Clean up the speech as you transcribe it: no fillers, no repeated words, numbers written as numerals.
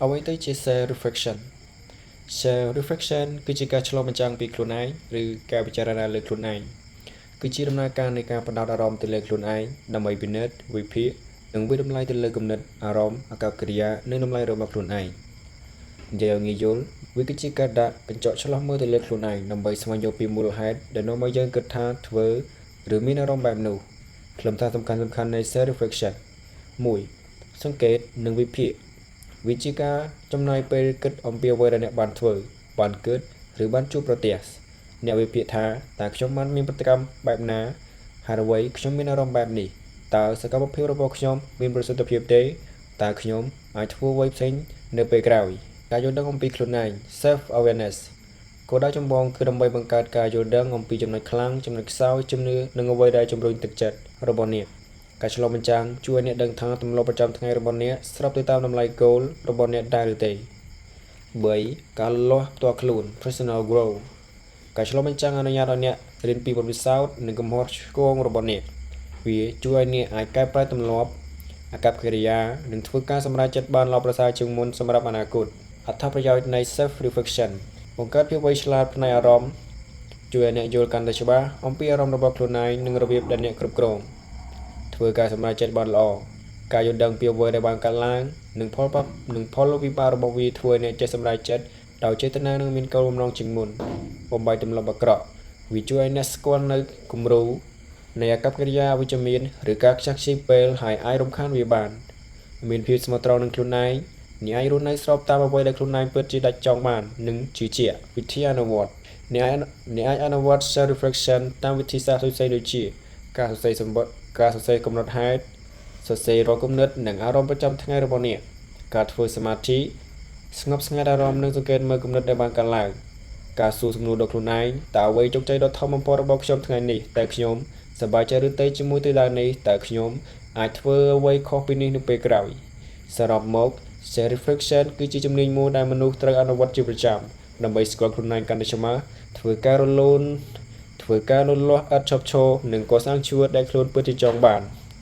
អ្វីទៅជា self reflection self reflection គឺជាការឆ្លុះបញ្ចាំងពីខ្លួនឯងឬការពិចារណាលើខ្លួនឯងគឺជាដំណើរការនៃការផ្ដោតអារម្មណ៍ទៅលើខ្លួនឯងដើម្បីពិនិត្យវិភាគនិងវិតម្លៃទៅលើគំនិតអារម្មណ៍អាកប្បកិរិយានិងតម្លៃរបស់ខ្លួនឯងនិយាយឲ្យងាយយល់វាគឺជាការដាក់កញ្ចក់ឆ្លោះមើលទៅលើខ្លួនឯងដើម្បីស្វែងយល់ពីមូលហេតុដែលនាំឲ្យយើងគិតថាធ្វើឬមានអារម្មណ៍បែបនោះខ្លឹមសារសំខាន់ៗនៃ self reflection 1. សង្កេតនិងវិភាគវាជាការចំណាយពេលគិតអំពីអ្វីដែលអ្នកបានធ្វើបានគិតឬបានជួបប្រទះអ្នកវិភាគថាតើខ្ញុំបានមានប្រតិកម្មបែបណាហើយអ្វីខ្ញុំមានអារម្មណ៍បែបនេះតើសកម្មភាពរបស់ខ្ញុំមានប្រសិទ្ធភាពទេតើខ្ញុំអាចធ្វើអ្វីផ្សេងនៅពេលក្រោយការយល់ដឹងអំពីខ្លួនឯង self awareness គោលដៅចម្បងគឺដើម្បីបង្កើតការយល់ដឹងអំពីចំណុចខ្លាំងចំណុចខ្សោយជំនឿនិងអ្វីដែលជំរុញទឹកចិត្តរបស់អ្នកការឆ្លុះបញ្ចាំងជួយឲ្យអ្នកដឹងថាទម្លាប់ប្រចាំថ្ងៃរបស់អ្នកស្របទៅតាមតម្លៃគោលរបស់អ្នកដែរឬទេ 3. ការលាស់ផ្ទាល់ខ្លួន personal growth ការឆ្លុះបញ្ចាំងអនុញ្ញាតឲ្យអ្នករៀនពីបទពិសោធន៍និងកំហុសឆ្គងរបស់អ្នកវាជួយឲ្យអ្នកអាចកែប្រែទម្លាប់អាកប្បកិរិយានិងធ្វើការសម្រេចចិត្តបានល្អប្រសើរជាងមុនសម្រាប់អនាគតអត្ថប្រយោជន៍នៃ self reflection បង្កើតភាពវៃឆ្លាតផ្នែកអារម្មណ៍ជួយឲ្យអ្នកយល់កាន់តែច្បាស់អំពីអារម្មណ៍របស់ខ្លួនឯងនិងរបៀបដែលអ្នកគ្រប់គ្រងធ្វើការសម្រេចចិត្តបានល្អការយល់ដឹងពីអ្វីដែលបានកើតឡើងនិងផលវិបាករបស់វាធ្វើឲ្យអ្នកចេះសម្រេចចិត្តដោយចេតនានិងមានគោលបំណងជាងមុនបំបីទម្លាប់អាក្រក់វាជួយឲ្យអ្នកស្គាល់នៅគំរូនៃអាកប្បកិរិយាអវិជ្ជមានឬការខ្ជះខ្ជាយពេលហើយអាចរំខានវាបានមានភាពស្មោះត្រង់នឹងខ្លួនឯងអ្នកអាចរស់នៅស្របតាមអ្វីដែលខ្លួនឯងពិតជាដាច់ចង់បាននិងជឿជាក់វិធីអនុវត្តអ្នកអាចអនុវត្ត self reflection តាមវិធីសាស្ត្រផ្សេងៗដូចជាការសរសេរសម្បត្តិការសរសេរកំណត់ហេតុសរសេររាល់គំនិតនិងអារម្មណ៍ប្រចាំថ្ងៃរបស់អ្នកការធ្វើសមាធិស្ងប់ស្ងាត់អារម្មណ៍និងសង្កេតមើលគំនិតដែលបានកើតឡើងការសួរសំណួរដល់ខ្លួនឯងតើអ្វីជោគជ័យដ៏ធំបំផុតរបស់ខ្ញុំថ្ងៃនេះតើខ្ញុំសប្បាយចិត្តឬទេជាមួយទិសដៅនេះតើខ្ញុំអាចធ្វើអ្វីខុសពីនេះនៅពេលក្រោយសរុបមក self reflection គឺជាជំនាញមួយដែលមនុស្សត្រូវអនុវត្តជាប្រចាំដើម្បីស្គាល់ខ្លួនឯងកាន់តែច្បាស់ធ្វើការលូតលាស់ឥតឈប់ឈរនិងកសាងជីវិតដែលខ្លួនពិតជាចង់បាន